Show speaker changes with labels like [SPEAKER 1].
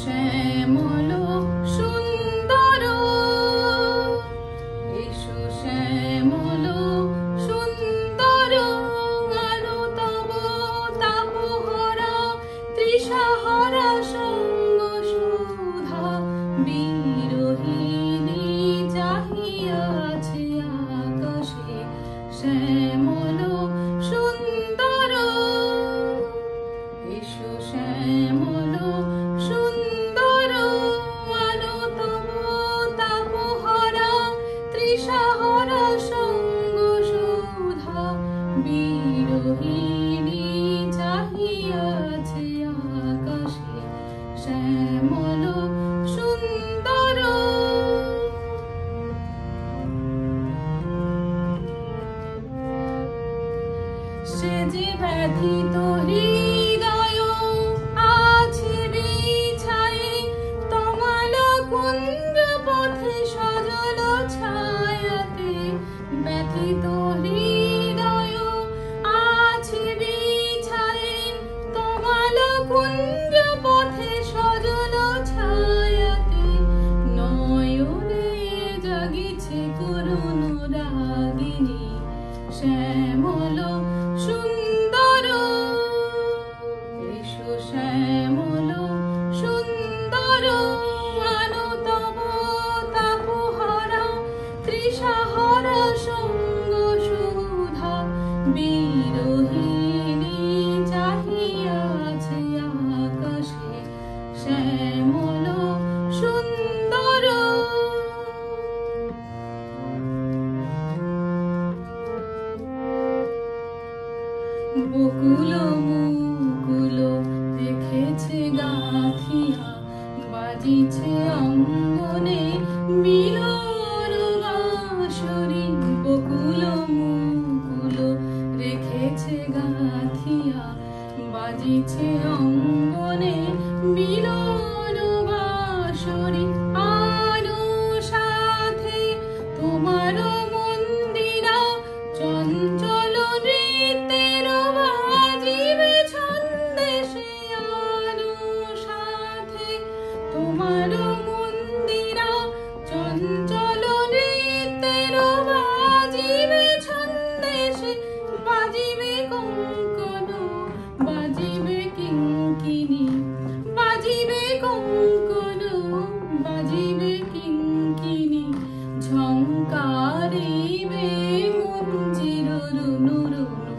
[SPEAKER 1] শ্যামল সুন্দর, এসো শ্যামল সুন্দর, আলো তব তাপহরা তৃষাহরা সঙ্গ সুধা বিরোহিণী চাহিয়াছে আকাশে শ্যামল সুন্দর, এসো শ্যামল সুন্দর, আলো তব তাপহরা তৃষাহরা সঙ্গ সুধা বিরোহিণী চাহিয়াছে আকাশে শ্যামল সুন্দর। সে যে ব্যথিত হৃদয় আছে বিছায়ে তমাল কুঞ্জ পথে সজল ছায়াতে, ব্যথিত হৃদয় আছে বিছায়ে তমাল কুঞ্জ পথে সজল ছায়াতে, নয়নে জাগিছে করুণ রাগিনী শ্যামল সুন্দর, এসো শ্যামল সুন্দর, আলো তব তাপহরা তৃষাহরা সঙ্গ সুধা বিরোহিণী চাহিয়াছে আকাশে শ্যামল সুন্দর। বকুল মুকুল রেখেছে গাথিয়া বাজিছে অঙ্গনে মিলন বাঁশরি, বকুল মুকুল রেখেছে গাথিয়া বাজিছে অঙ্গনে মিলন বাঁশরি, আলো সাথে তোমার মন্দিরা চঞ্চল নৃত্যের বাজিবে ছন্দে, সে আলো সাথে তোমার মন্দিরা চঞ্চল নৃত্যের বাজিবে ছন্দে, সে বাজিবে কঙ্কণ বাজিবে কিঙ্কিণী, বাজিবে কঙ্কণ বাজিবে কিঙ্কিণী, ঝঙ্কারিবে মঞ্জির রুনু রুনু